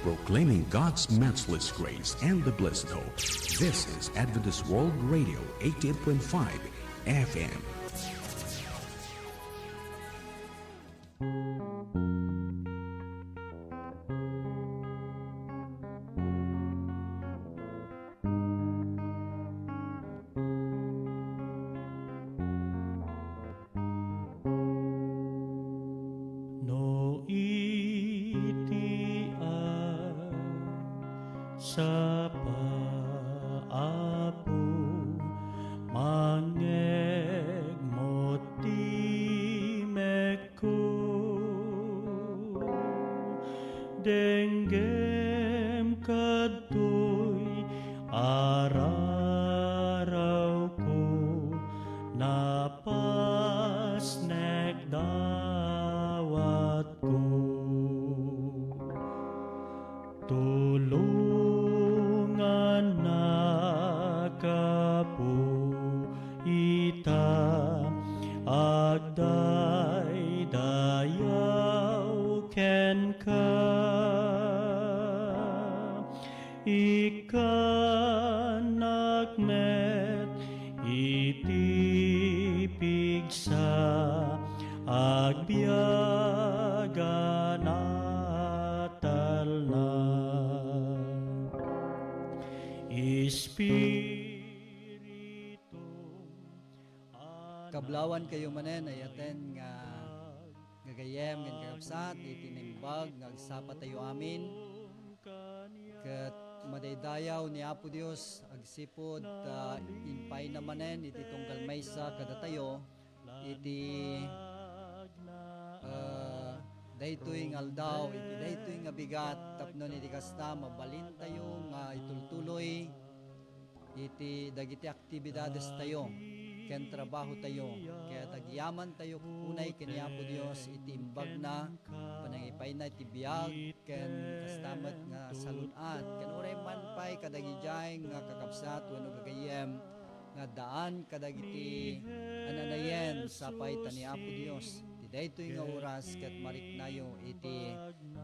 proclaiming God's matchless grace and the blessed hope. This is Adventist World Radio 88.5 FM. No itian sa paapo mangeg motimek ko denggem kadtoy araraw ko napasnek dawat ko tulungan na kapo ita agday dayaw ken ka ikanak met iti pigsa agbiagan atalna Espiritu Kablawan kayo manen ayaten nga gagayem nga kakabsat itinimbag ngagsapa tayo amin ket madaydayaw ni Apo Dios agsipod inpay na manen iti tunggal maysa kada tayo iti daytoy nga aldaw iti daytoy nga bigat tapnon iti kasta mabalin tayo nga itultuloy iti dagiti aktibidades tayo ken trabaho tayo kaya tagyaman tayo kunay ken Apo Dios iti imbag na panangipay na iti biag ken kastamet nga salunat ken uray man pay kadagijay nga kakabsat wenno gagayem nga daan kadagiti ananayen sapay ta ni Apo Dios iti daytoy nga oras ket mariknayo iti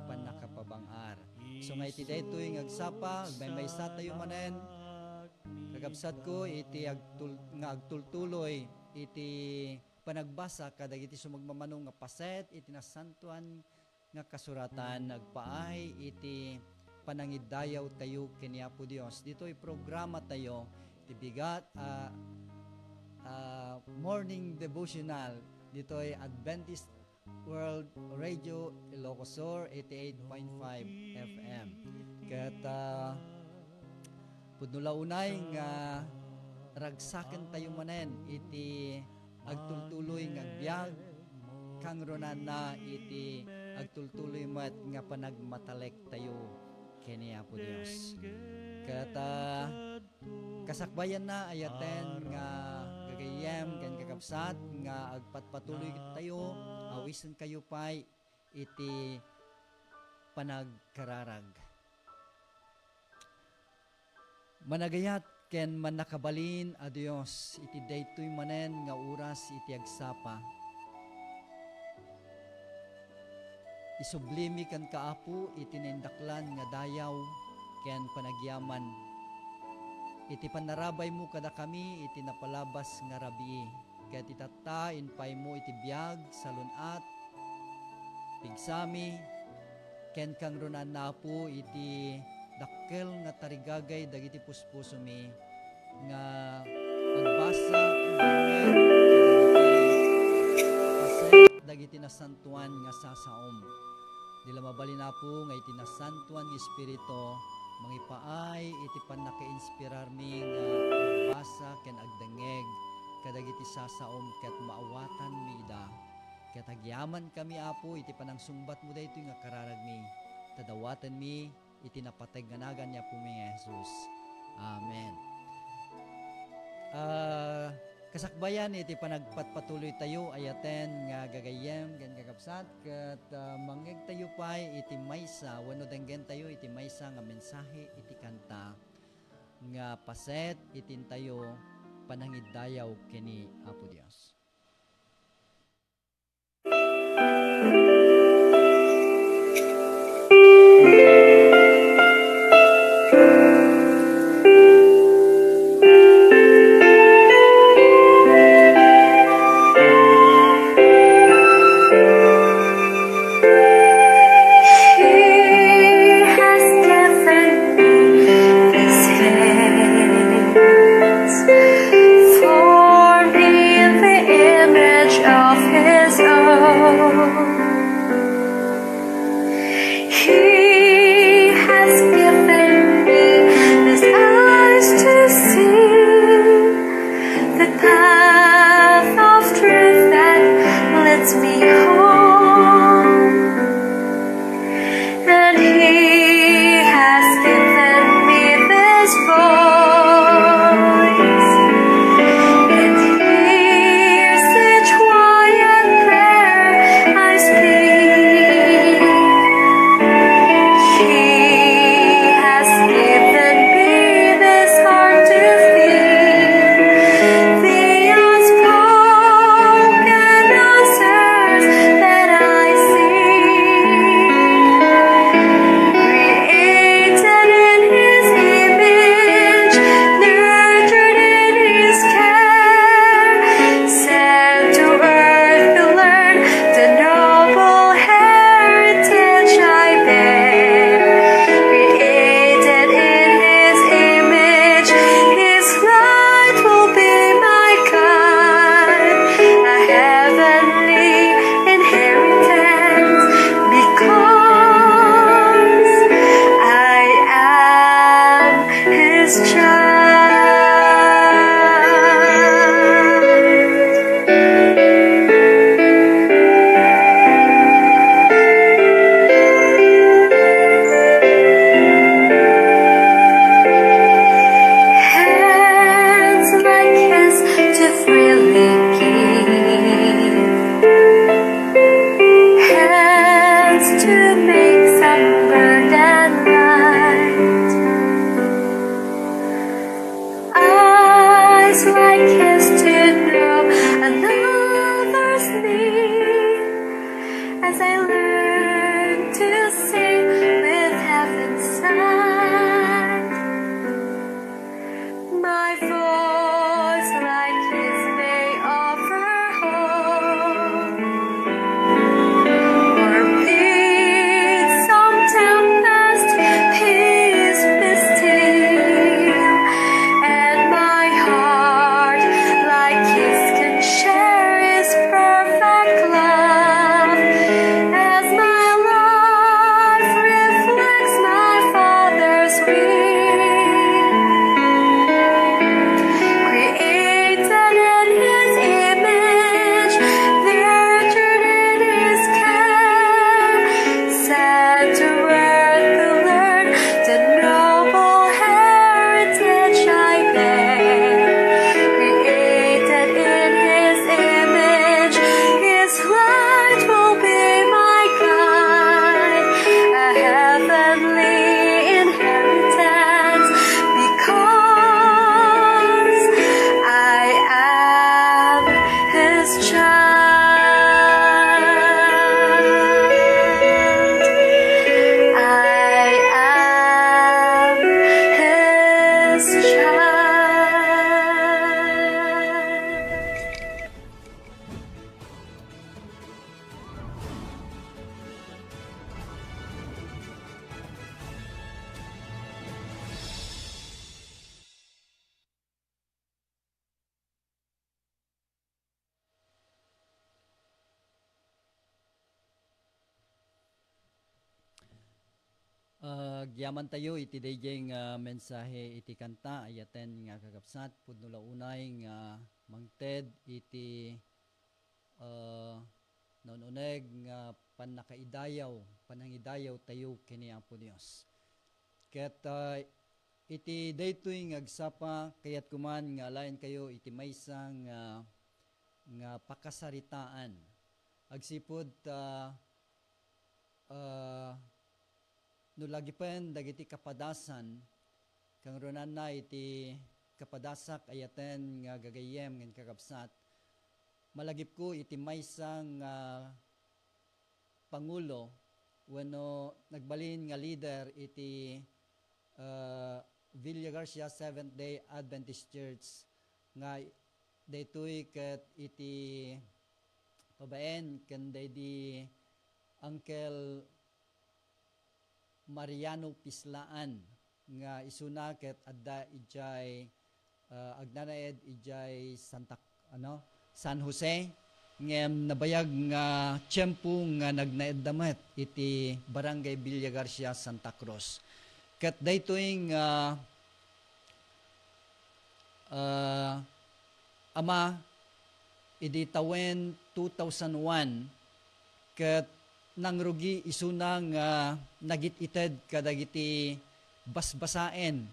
panakapabangar so nga iti daytoy nga agsapa agmaymaysa tayo manen kakabsat ko iti agtultuloy iti panagbasa kadagiti sumagmamanong nga paset iti nasantuan nga kasuratan nagpaay iti panangidayaw tayo ken Apo Dios dito'y programa tayo iti bigat morning devotional dito'y Adventist World Radio Ilocos Sur 88.5 FM ket pudno unay nga ragsaken tayo manen iti agtultuloy nga agbyag kang ronan na iti agtultuloy met nga panagmatalek tayo kini Apo Dios ket kasakbayan na ayaten nga gagayem ken kakabsat nga agpatpatuloy tayo awisen kayo pay iti panagkararag managayat ken manakabalin a Dios iti daytoy manen nga oras iti agsapa isublimi kan kaapo iti nindaklan nga dayaw ken panagyaman iti panarabay mo kada kami iti napalabas nga rabii ket itata inpay mo iti biag salunat pigsami ken kang runan napo iti dakkel nga tarigagay dagiti puspuso mi nga agbasa dagiti nasantuan nga sasaom dila mabalin na po nga iti nasantuan nga espiritu mangipaay iti panaka-inspirar mi nga agbasa ken agdengeg kadagiti sasaom ket maawatan mi ida ket agyaman kami Apo iti panangsungbat mo daytoy nga kararag mi tadawatan mi iti napataganagan niya po mi Jesus. Amen. Kasakbayan iti panagpatpatuloy tayo ayaten nga gagayem ken kakabsat ket mangeg tayo pay iti maysa wenno denggen tayo iti maysa nga mensahe iti kanta nga paset itin tayo panangidayaw kini Apo Dios. as I learn to sing with heaven's side. My voice like his may offer hope, or beat some tempest peace still, and my heart like his can share his perfect love, as my life reflects my Father's will. Created in his image, nurtured in his care, sent to earth to learn the noble heritage I bear. Created in his image, his light will be my guide, a heavenly inheritance, because I am his child. I am his child. Gyaman tayo iti dayjay nga mensahe iti kanta ayaten nga kakabsat pudno launay nga mangted iti nonuneg nga panangidayaw tayo kini Apo Dios. Ket iti daytoy nga agsapa kayat kuman nga alayan kayo iti maysa nga pakasaritaan. Agsipud no lagi pen dagiti kapadasan kang runan na iti kapadasak ayaten nga gagayem ngem kakabsat malagip ko iti maysang pangulo wenno nagbalin nga leader iti Villa Garcia Seventh-day Adventist Church nga daytoy ket iti pabaen ken di Uncle Mariano Pislaan nga isuna ket adda ijay agnanaed ijay San Jose ngem nabayag nga tiyempo nga nagnaed damet iti Barangay Villa Garcia Santa Cruz. Ket daytoy nga ama idi tawen 2001 ket nangrugi isuna nga nagitited kadagiti basbasaen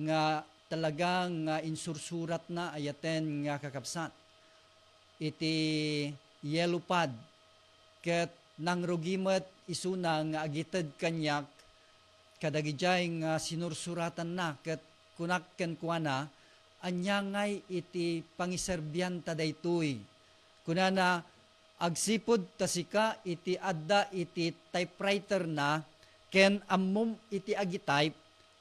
nga talagang insursurat na ayaten nga kakabsat iti yellow pad ket nangrugimet isuna nga agited kanyak kadagijay nga sinursuratan na ket kunak ken kuana anyangay iti pangiserbian ta daytoy kunana agsipod tasika iti adda iti typewriter na ken ammom iti agitype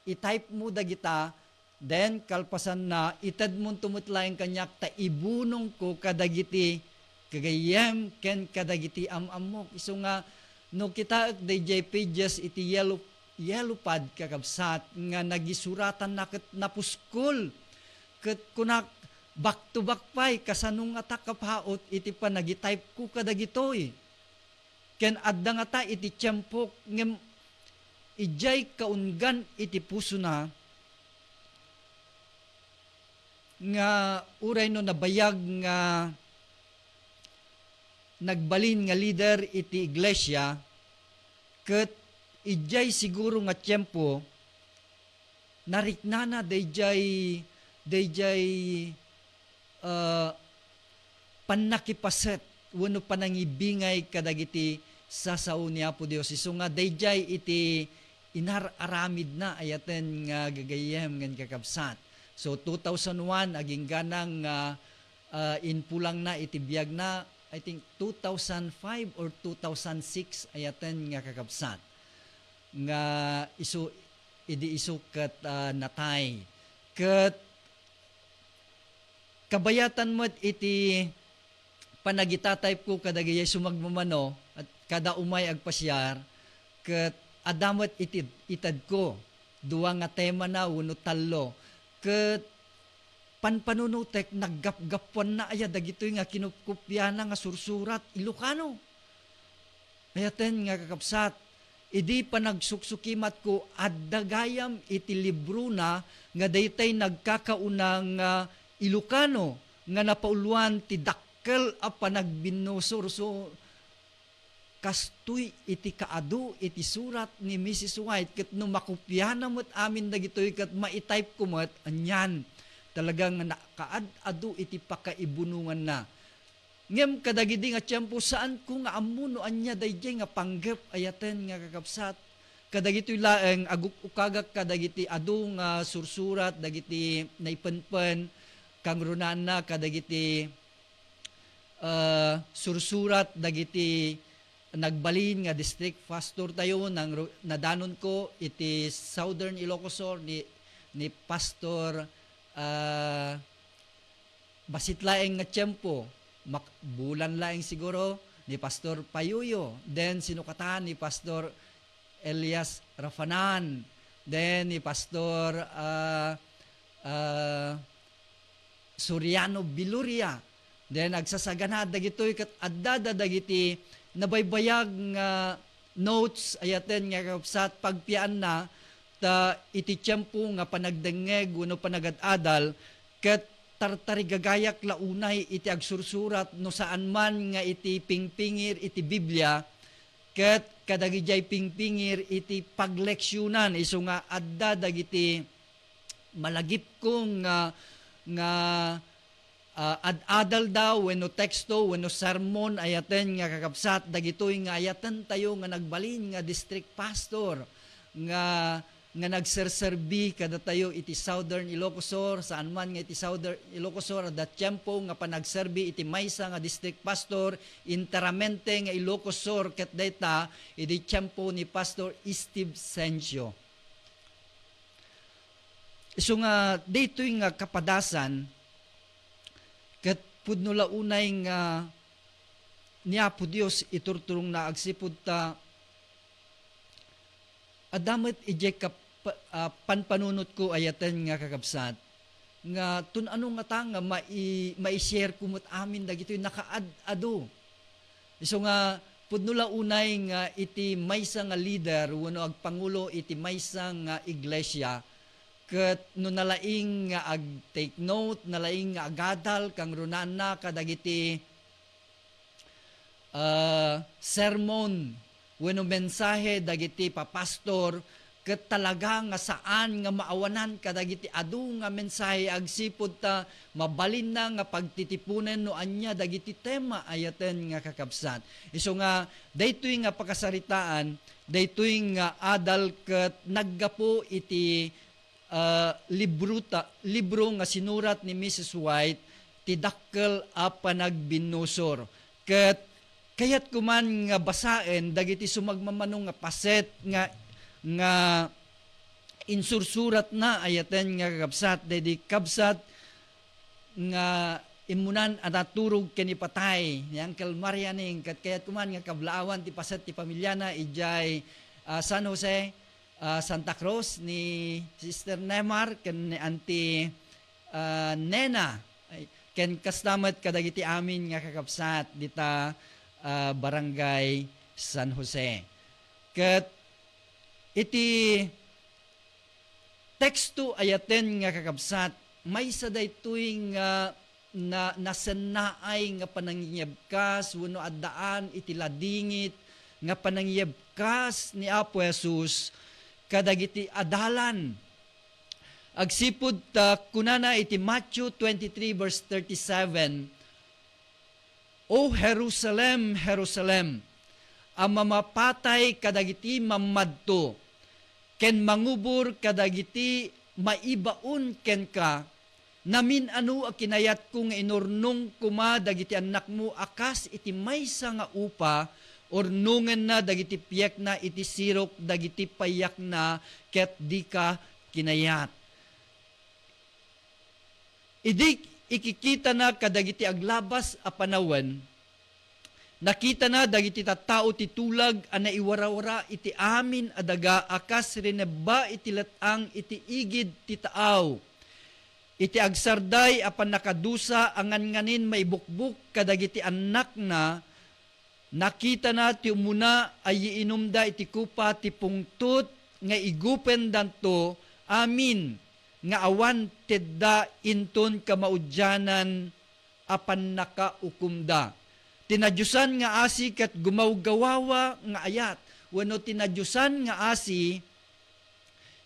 i-type mo dagita then kalpasan na ited mo tumutlaeng kanyak ta ibunong ko kadagiti kagayem ken kadagiti amamok iso nga no kita DJ pages iti yellow pad kakabsat nga nagisuratan na ket napuskol ket kunak back to back pay kasanong atak kaphaot iti panagi-type ko kadagitoy. Ken adda nga ta iti tiyempok ngem ijay kaunggan iti puso na nga uray no nabayag nga nagbalin nga leader iti iglesia ket ijay siguro nga tiyempo nariknana dayjay panakipaset wenno panangibingay kadagiti sasao ni Apo Dios isu nga dayjay iti inararamid na ayaten nga gagayem ngan kakabsat. So 2001 aging ganang inpulang na iti biag na I think 2005 or 2006 ayaten nga kakabsat nga isu ket natay ket kabayatan mo iti panagitatayp ko kadagiti sumagmamano at kada umay agpasyar ket adamot itad ko duwa nga tema na wenno tallo ket panpanunutek naggapgapuan na aya dagitoy nga kinupkupya na nga sursurat Ilocano. Ayaten nga kakabsat, idi pa nagsuksukimat ko addagayam iti libro na nga daytay nagkakaunang Ilocano nga napauluan ti dakkel a panagbinusor so kastoy iti kaadu iti surat ni Mrs. White ket no makupya na mo't amin dagitoy ket ma-type ko mo't anyan talagang nakaad-adu iti pakaibunungan na. Ngem kadagidi nga tiyempo saan ko nga amuno anya dayjay nga panggep ayaten nga kakabsat. Kadagiti laeng agukagak kadagiti adu nga sursurat dagiti naipenpen kang runana kadagiti sursurat dagiti nagbalin nga district pastor tayo nang nadanon ko iti Southern Ilocos ni Pastor basit laeng nga tiyempo bulan laeng siguro ni Pastor Payuyo, then sinukatan ni Pastor Elias Rafanan, then ni Pastor Soriano Biluria, then agsasagana dagitoy ket adda dagiti nabaybayag nga notes ayaten nga kapsat pagpian na ta iti tiyempo nga panagdengeg wenno panagad-adal ket tartarigagayak launay iti agsursurat no saan man nga iti pingpingir iti Biblia ket kadagijay pingpingir iti pagleksyonan isu nga adda dagiti malagip kong nga ad-adal daw wenno teksto wenno sermon ayaten nga kakabsat dagitoy nga ayaten tayo nga nagbalin nga district pastor nga nagserserbi kada tayo iti Southern Ilocosor saan man nga iti Southern Ilocosor da tiyempo nga panagserbi iti maysa nga district pastor interamente nga Ilocosor ket dayta iti tiyempo ni Pastor Steve Sencio. So nga daytoy nga kapadasan ket pudno launay nga niya po Dios iturturong na agsipud ta adamot ijay panpanunot ko ayaten nga kakabsat nga tunano nga ta nga mai-share kumot amin dagitoy nakaad-ado. So nga pudno launay nga iti maysa nga leader wenno agpangulo iti maysa nga iglesia ket no nalaing nga ag-take note nalaing nga agadal kang runana kadagiti sermon wenno mensahe dagiti papastor ket talaga nga saan nga maawanan kadagiti adu nga mensahe agsipud ta mabalin na nga pagtitipunen no anya dagiti tema ayaten nga kakabsat. Isu nga daytoy nga pakasaritaan daytoy nga adal ket naggapo iti libro nga sinurat ni Mrs. White ti dakkel a panagbinusor ket kayat kuman nga basaen dagiti sumagmamanong nga paset nga insursurat na ayaten nga kakabsat dedi kabsat nga imunan anaturog ken ipatay ni Uncle Marianing ket kayat kuman nga kablaawan ti paset ti pamilyana ijay San Jose Santa Cruz ni Sister Nemar ken ni Auntie Nena ken kastamet kadagiti amin nga kakabsat dita Barangay San Jose. Ket iti teksto ayaten nga kakabsat maysa daytoy nga nasennaay nga panangyebkas wenno addaan iti ladingit nga panangyebkas ni Apo Jesus kadagiti adalan. Agsipud ta kunana iti Matthew 23 verse 37 O Jerusalem, Jerusalem, ang mamapatay kadagiti mamadto, ken mangubur kadagiti maibaon ken ka, namin ano a kinayat ko nga inurnong kuma dagiti anak mo akas iti maysa nga upa urnungan na dagiti piyak na iti sirok dagiti payak na ket di ka kinayat. Idi ikikita na kadagiti aglabas a panawen, nakita na dagiti tattao ti tulag a naiwarawara iti amin adaga akas rineba iti latang iti igid ti taaw. Iti agsarday apan nakadusa angan nganin maibukbuk kadagiti anak na nakita na ti umuna ay iinumda iti kupa ti pungtut nga igupen danto amin nga awan tedda inton kamaudyanan apan nakaukumda. Tinadyusan nga asi ket gumawgawawa nga ayat. Wano tinadyusan nga asi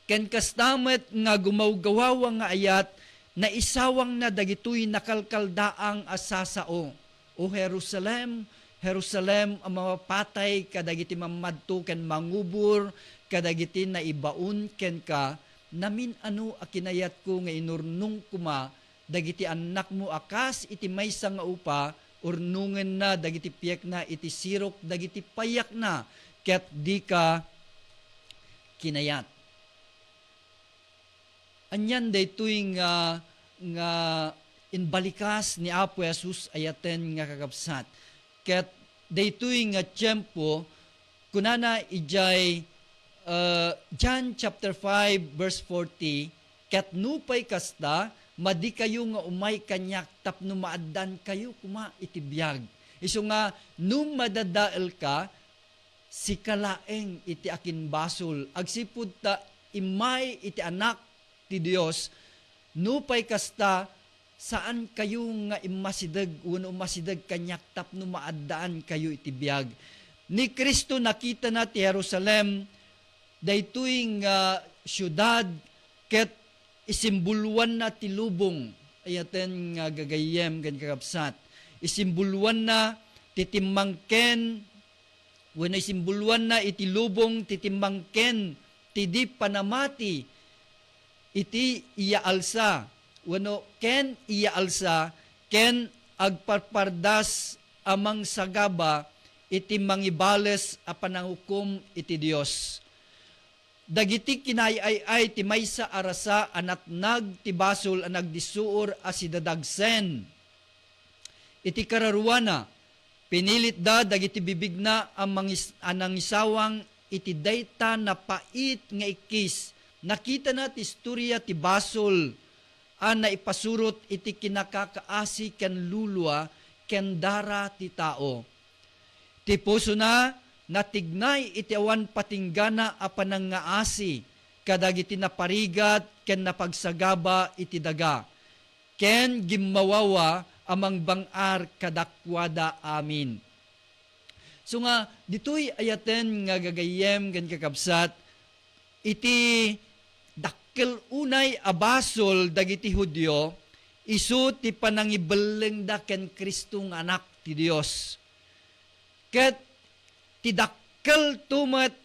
ken kastamet nga gumawgawawa nga ayat na isawang na dagitoy nakalkaldaang asasao. O Jerusalem, Jerusalem ang mga patay kadagiti mamadto ken mangubur kadagiti na ibaon ken ka namin ano a kinayat ko nga inurnong kuma dagiti anak mo akas iti maysa nga upa urnungan na dagiti piyak na iti sirok dagiti payak na ket di ka kinayat. Anyan daytoy nga inbalikas ni Apo Jesus ayaten nga kakabsat. Ket daytoy nga tiyempo kunana ijay John chapter 5 verse 40 ket nupay kasta madi kayo nga umay kanyak tapno maaddan kayo kuma iti biag. Isu nga num madadael ka si kalaeng iti akin basol agsipud ta imay iti anak ti Dios nupay kasta saan kayo nga imasidag uno umasidag kanyak tapno maaddaan kayo iti biag. Ni Kristo nakita na ti Jerusalem daytoy nga syudad ket isimbuluan na ti lubong ayaten nga gagayem ken kakabsat. Isimbuluan na titimmangken wenno isimbuluan na iti lubong titimmangken ti di panamati iti iyaalsa wenno ken iyaalsa ken agparpardas amang sagaba iti mangibales a pananghukom iti Dios. Dagiti kinayay ti maysa arasa anatnag ti basol a nagdisuor a sidadagsen. Iti kararuana pinilit da dagiti bibigna ang anangisawang iti dayta na pait nga ikis. Nakita na ti istorya ti basol a naipasurot iti kinakakaasi ken lulwa ken dara ti tao. Ti puso na natignay iti awan patinggana a panangaasi kadagiti naparigat ken napagsagaba iti daga ken gimmawawa amang bangar kadakwada amin. So nga ditoy ayaten nga gagayem ken kakabsat iti dakkel unay abasol dagiti Hudyo isu ti panangibeleng da ken Kristo nga anak ti Dios. Ket ti dakkel tumet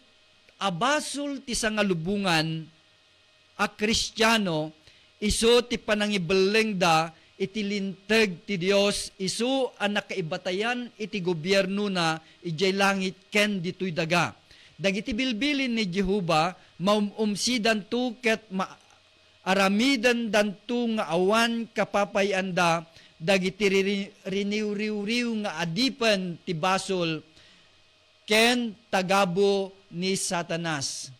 abasol ti sangalubungan a Kristiyano isu ti panangibeleng da iti linteg ti Dios isu ang nakaibatayan iti gobyerno na ijay langit ken ditoy daga. Dagiti bilbilin ni Jehova maumumsidan tu ket aramidan dantu nga awan kapapayanda dagiti riniw-riw nga adipan ti basol ken tagabo ni Satanas.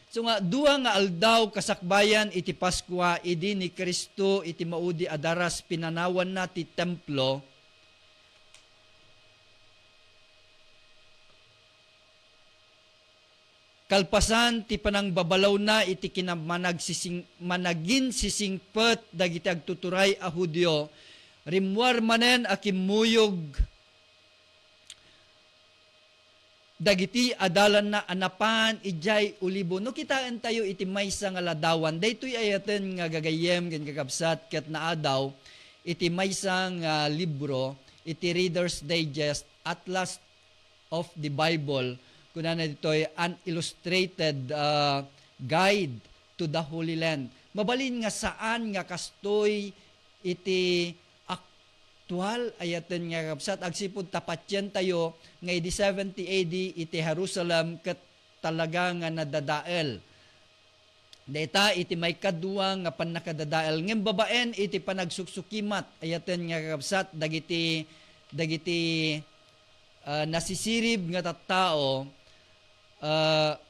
So nga duwa nga aldaw kasakbayan iti Paskwa idi ni Kristo iti maudi adaras pinanawan na ti templo. Kalpasan ti panangbabalaw na iti managin sisingpet dagiti agtuturay a Hudyo. Rimwar manen a kimuyog dagiti adalan na anapan ijay ulibo. No kitaan tayo iti maysa nga ladawan. Daytoy ayaten nga gagayem ken kakabsat ket naadaw iti maysa nga libro iti Reader's Digest Atlas of the Bible. Kunana ditoy an illustrated guide to the Holy Land. mabalin nga saan nga kastoy iti aktual ayaten nga kapsat agsipud tapatyan tayo nga idi 70 AD iti Jerusalem ket talaga nga nadadael. Deta iti may kadua nga panakadadael ngem babaen iti panagsuksukimat ayaten nga kapsat dagiti nasisirib nga tattao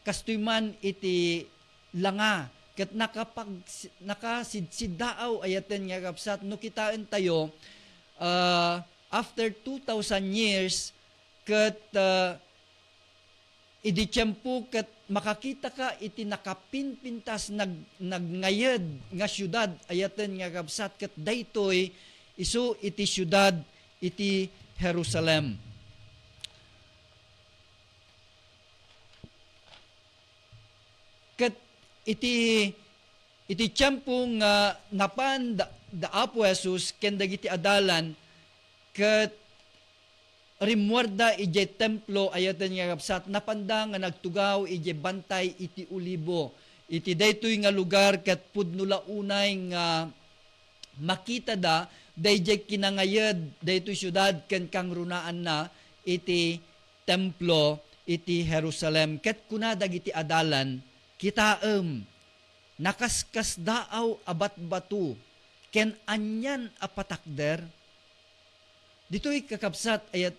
kastoy man iti langa ket nakasidsidaaw ayaten nga kapsat no kitaan tayo after 2,000 years ket idi tiyempo ket makakita ka iti nakapinpintas naggayed nga syudad ayaten nga kapsat ket daytoy isu iti syudad iti Jerusalem. Ket iti tiyempo nga napan da Apo Jesus ken dagiti adalan ket rimwarda ije templo ayaten nga kapsat napanda nga nagtugaw ije bantay iti Olibo iti daytoy nga lugar ket pudno launay nga makita da dayjay kinangayed daytoy syudad ken kangrunaan na iti templo iti Jerusalem ket kuna dagiti adalan kitaem nakaskas daaw abat batu ken anyan apatakder ditoy kakabsat ayat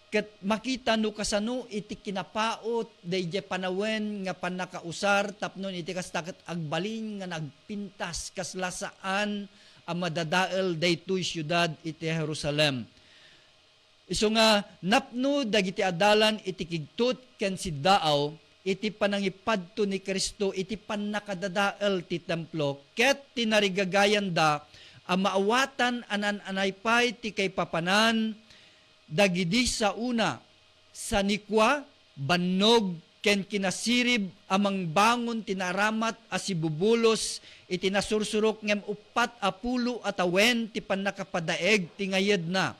ket makita no kasano iti kinapaot dayjay panawen nga panakausar tapnon iti kastaket agbalin nga nagpintas kaslasaan a madadael daytoy syudad iti Jerusalem. Isu nga napno dagiti adalan iti kigtut ken siddaaw iti panangipadto ni Kristo iti pannakadadael ti templo ket tinarigagayan da a maawatan anan-anay pay ti kay papanan dagidi sa una sa nikwa bannog ken kinasirib amang bangon tinaramat asibubulos iti nasursurok ngem 40 atawen ti pannakapadaeg ti ngayed na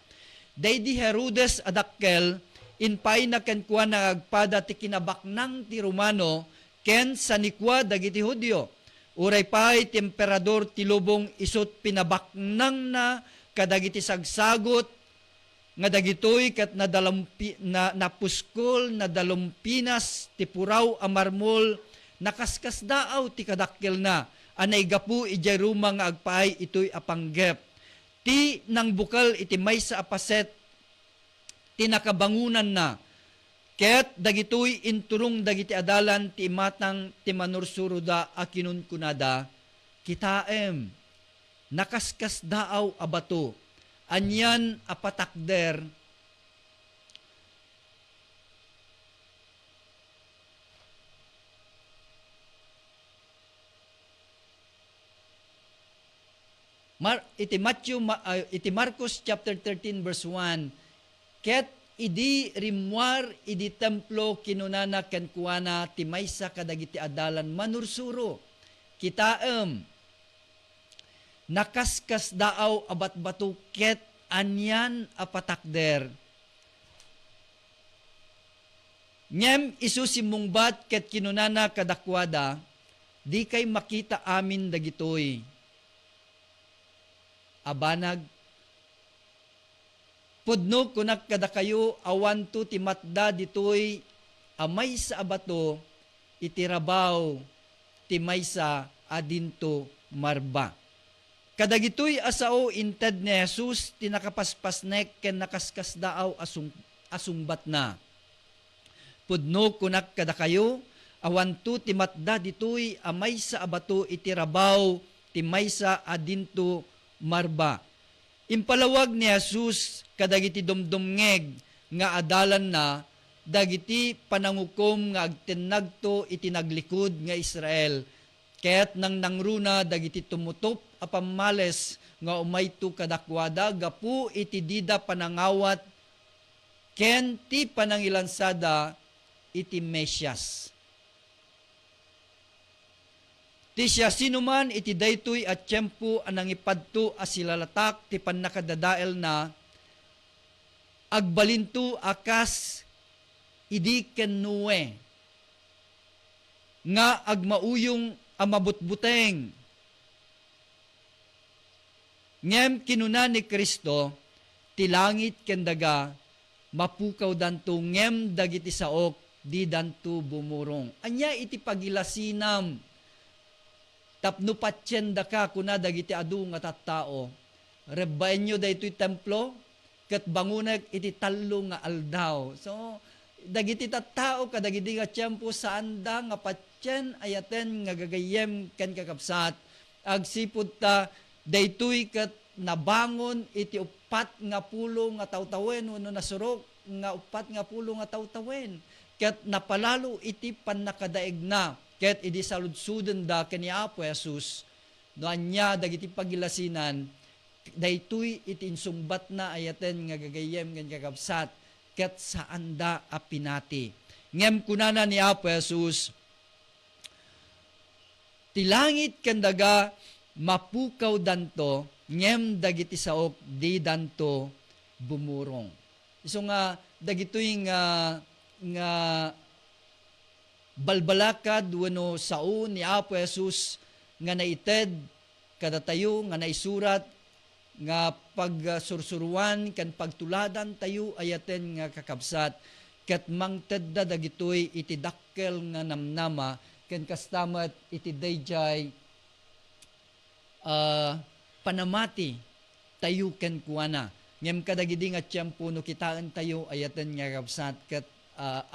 daydi Herodes adakkel inpay na ken kuan nagpada ti kinabaknang ti Romano ken sa nikwa dagiti Hudyo uray pay ti emperador ti lubong isut pinabaknang na kadagiti sagsagot nga dagitoy ket napuskol na dalumpinas ti puraw a marmol nakaskas daaw ti kadakkel na anay gapu ijay ruma nga agpaay itoy apanggep ti nang bukal iti maysa a paset ti nakabangunan na ket dagitoy inturong dagiti adalan ti matang ti manursuruda a kinunkunada kitaem nakaskas daaw a bato anyan apatakder iti Marcos chapter 13 verse 1 ket idi rimwar idi templo kinunana ken kuana ti maysa kadagiti adalan manursuro kitaem nakaskas daaw abat batu ket anyan apatakder ngem isu simungbat ket kinunana kadakwada di kay makita amin dagitoy abanag pudno kunak kada kayo awan to ti matda ditoy amay sa abato itirabaw ti maysa adinto marba kadagitoy asao inted ni Jesus ti nakapaspasnek ken nakaskas daaw asungbat na pudno kunak kada kayo awan to ti matda ditoy amay sa abato itirabaw ti maysa adinto marba impalawag ni Jesus kadagiti dumdumngeg nga adalan na dagiti panangukom nga agtinagto iti naglikod nga Israel ket nang nangruna dagiti tumutop a pamales nga umayto kadakwada gapu iti dida panangawat ken ti panangilansada iti Mesias. Ti siya sinuman iti daytoy at tiyempo anang ipadto a silalatak ti pannakadadael na agbalinto akas idi ken nga agmauyong amabutbuteng Ngem kinuna ni Kristo, ti langit ken daga, mapukaw danto ngem dagiti saok, di danto bumurong. Anya iti pagilasinam, tapno patyenda ka kuna dagiti adu nga tattao, rebayan nyo da ito'y templo, kat bangunag iti talo nga aldaw. So, dagiti tattao ka, dagiti nga tiyempo sa anda nga patyen ayaten nga gagayem ken kakabsat, agsipod ta, daytoy kat nabangon iti upat nga pulo nga tawtawen wenno nasurok nga upat nga pulo nga tawtawen ket napalalo iti pannakadaeg na ket idi saludsuden da ken ni Apo Jesus no anya dagiti pagilasinan daytoy iti insumbat na ayaten nga gagayem ken kakabsat ket saan da apinati ngem kunana ni Apo Jesus ti langit ken daga mapukaw danto, ngem dagiti saok di danto bumurong. So nga, dagitoy nga balbalakad wano sao ni Apo Jesus nga naited kada tayo nga naisurat nga pagsursuruan kan pagtuladan tayo ayaten nga kakabsat ket mangted da dagitoy iti dakkel nga namnama ken kastamat iti dayjay panamati tayo ken kuana ngem kadagidi nga tiyempo no kitaan tayo ayaten nga kabsat ket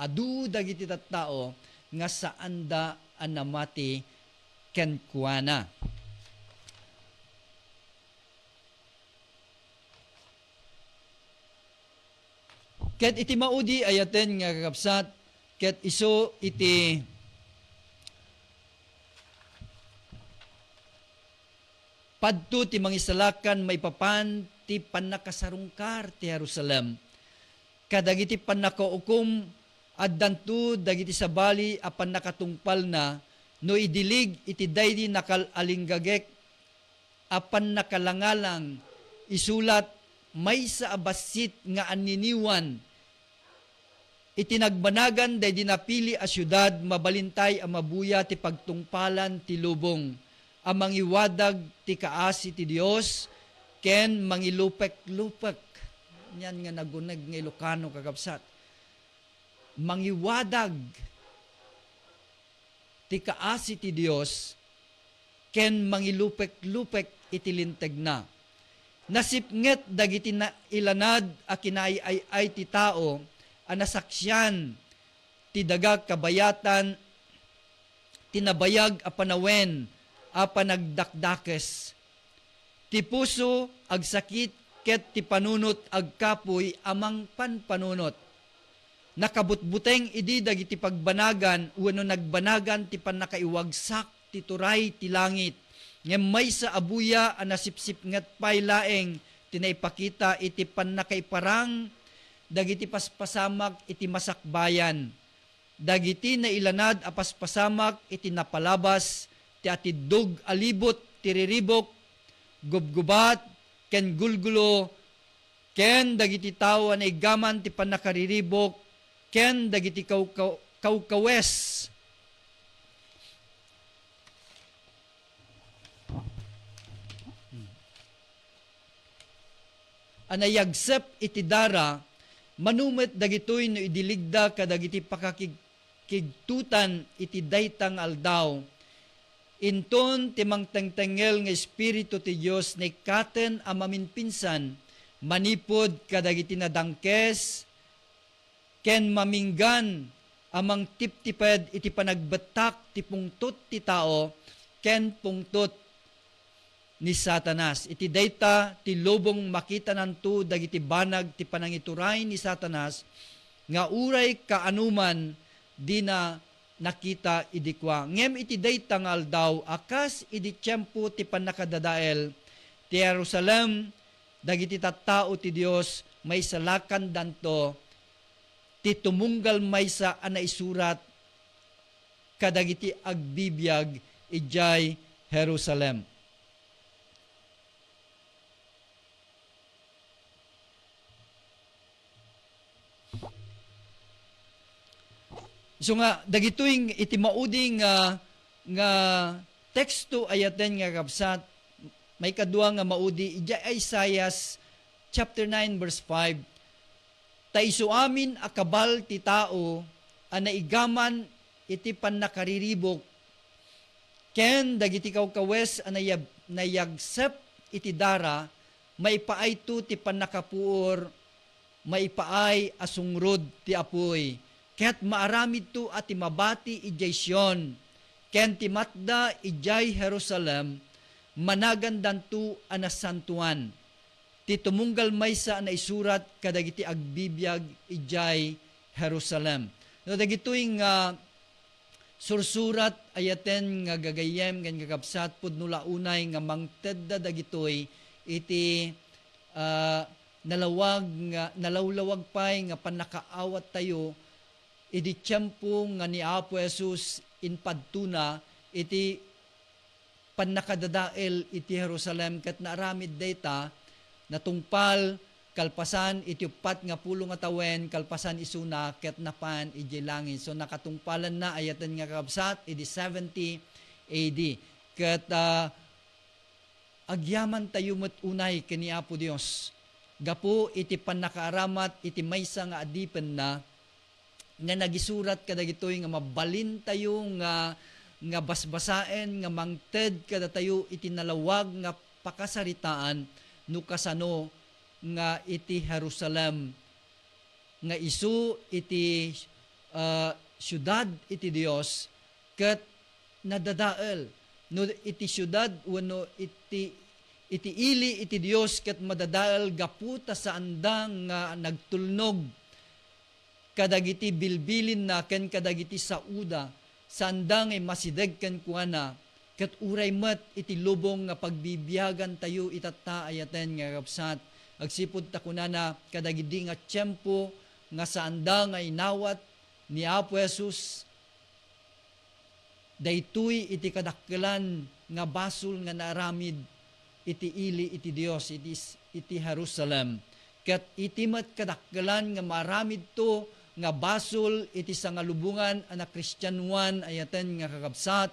adu dagiti tattao nga saan da anamati ken kuana. Ket iti maudi ayaten nga kakabsat ket iso iti padto ti mangisalakan maipapan ti pannakasarungkar ti Jerusalem. Kadagiti pannakaukom addanto dagiti sabali a pannakatungpal na no idilig iti daydi nakalinggagek a pannakalangalang isulat maysa a basit nga aniniwan itinagbanagan daydi napili a syudad mabalintay a mabuya ti pagtungpalan ti lubong amang iwadag ti kaasi ti Dios ken mangilupek-lupek yan nga nagunag nga Ilocano kakabsat mangiwadag ti kaasi ti Dios ken mangilupek-lupek iti linteg na nasipnget dagiti na ilanad a kinaay ti tao a nasaksyan ti dagag kabayatan tinabayag a panawen a panagdakdakes. Ti puso ag sakit ket ti panunot ag kapoy amang panpanunot. Nakabutbuteng idi dagiti pagbanagan wenno nagbanagan ti pannakaiwagsak ti turay ti langit. Ngem maysa abuya a nasipsip nget pay laeng tinaipakita iti pannakaiparang dagiti paspasamak iti masakbayan. Dagiti nailanad a paspasamak iti napalabas ti atidog alibot ti riribok gubgubat ken gulgulo ken dagiti tawo na igaman ti pannakariribok ken dagiti kawkawes anayagsep iti dara manumet dagitoy no idiligda kadagiti pakakigtutan iti daytang aldaw inton timang tengtengel nga Espiritu ti Diyos na ikaten amaminpinsan, manipod kadagiti nadangkes, ken maminggan amang tiptiped iti panagbetak ti pungtot ti tao, ken pungtot ni Satanas. Iti dayta ti lobong makita nanto dagiti banag ti panangituray ni Satanas, nga uray kaanuman di na nakita idikwa. Ngem iti dayta nga aldaw akas idi tiyempo ti pannakadadael ti Jerusalem dagiti tattao ti Dios may salakan danto ti tumunggal maysa a naisurat kadagiti agbibiyag ijay Jerusalem. So nga, dagitoy iti mauding nga teksto ayaten nga kabsat, may kadua nga maudi ija Isaiah chapter 9 verse 5. Taiso amin akabal ti tao anaigaman iti pannakariribok ken dagiti kawkawes nayagsep iti dara maipaay tu ti pannakapuor maipaay asungrod ti apoy ket maaramid tu at ti mabati ijay Sion ken ti matda ijay Jerusalem managandan tu anasantuan ti tumunggal maysa na isurat kadagiti agbibiyag ijay Jerusalem. No dagitoy nga sursurat ayaten nga gagayem ken gagabsat pudno launay nga mangtedda dagitoy iti nalawlawag pay nga panakaawat tayo iti tiyempo nga ni Apo Jesus inpadtuna iti pannakadadael iti Jerusalem ket naaramid dayta natungpal kalpasan iti 4 nga pulo nga tawen kalpasan isuna ket napan iti langit. So nakatungpalan na ayaten nga kabsat iti 70 AD. Ket agyaman tayo met unay ken ni Apo Dios. Gapo iti pannakaaramat iti maysa nga adipen na nga nagisurat kadagitoy nga mabalin tayo nga basbasaen nga mangted kada tayo iti nalawag nga pakasaritaan no kasano nga iti Jerusalem nga isu iti syudad iti Dios ket nadadael no iti syudad wenno iti ili iti Dios ket madadael gaputa sa andang nga nagtulnog kadagiti bilbilin na ken kadagiti sauda sa andang ay masideg ken kuana ket uray met iti lubong nga pagbibiyagan tayo itatta ayaten nga kapsat agsipud ta kunana kadagidi nga tiyempo nga sa andang ay nawat ni Apo Jesus daytoy iti kadakkelan nga basol nga naaramid iti ili iti Dios iti Jerusalem ket iti met kadakkelan nga maramid to nga basol iti sangalubungan anak Kristiyanuan ayaten nga kakabsat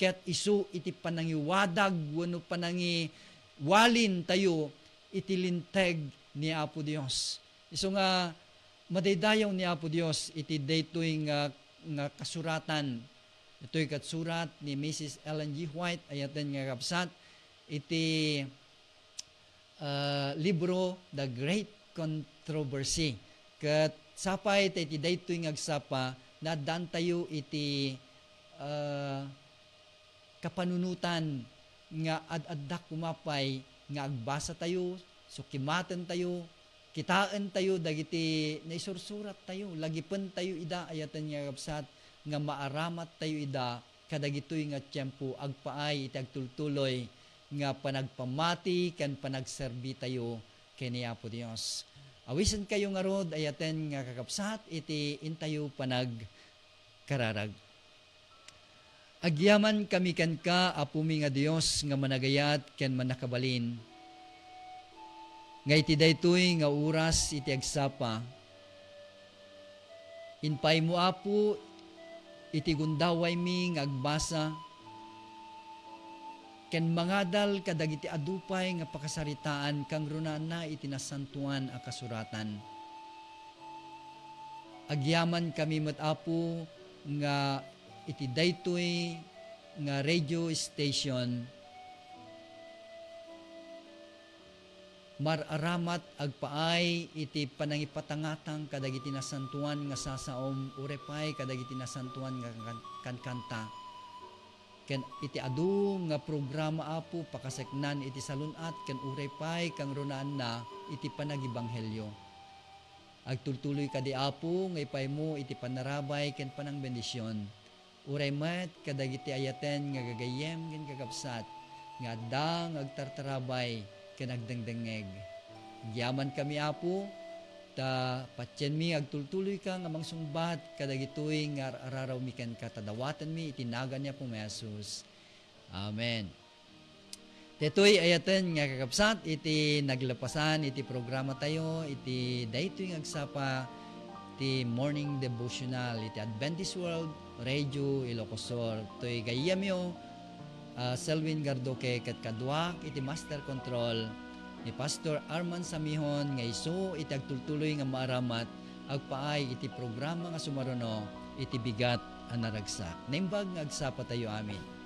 ket isu iti panangiwadag wenno panangiwalin tayo iti linteg ni Apo Dios. Isu nga madaydayaw ni Apo Dios iti daytoy nga kasuratan. Ito'y katsurat ni Mrs. Ellen G. White ayaten nga kakabsat iti libro The Great Controversy. Ket sapay iti daytoy nga agsapa nadan tayo iti kapanunutan nga ad-addak kumapay nga agbasa tayo, sukimaten tayo, kitaan tayo dagiti naisursurat tayo, lagipen tayo ida ayaten nga kapsat nga maaramat tayo ida kadagitoy nga tiyempo agpaay iti agtultuloy nga panagpamati ken panagserbi tayo ken ni Apo Dios. Awisen kayo nga rod ayaten nga kakapsat iti intayo panagkararag. Agyaman kami ken ka apumi nga Dios nga managayat ken manakabalin. Nga iti daytoy nga oras iti agsapa. Inpay mo Apo iti gundaway mi nga agbasa ken mangadal kadagiti adupay nga pakasaritaan kang runan na iti nasantuan a kasuratan. Agyaman kami met Apo nga iti daytoy nga radio station mararamat agpaay iti panangipatangatang kadagiti nasantuan nga sasaom urepay kadagiti nasantuan nga kankanta ken iti adu nga programa Apo pakaseknan iti salunat ken urepay kang runaan na iti panagibanghelyo. Agtultuloy kadi Apo nga ipay mo iti panarabay ken panang bendisyon. Uray met kadagiti ayaten nga gagayem ken gagabsat nga addang agtartarabay ken agdengdengeg. Giyaman kami Apo ta patyen mi agtultuloy ka nga mangsungbat kadagitoy nga araraw mi ken katadawatan mi itinagan niya po Jesus. Amen. Detoy ayaten nga kakabsat iti naglapasan iti programa tayo iti daytoy nga agsapa iti morning devotional iti Adventist World Radio Ilocosur. Toy gayam yo Selwyn Gardoque ket kaduak iti master control ni Pastor Arman Samihon nga isu iti agtultuloy nga maaramat agpaay iti programa nga sumaruno iti bigat a naragsak. Naimbag nga agsapa tayo amin.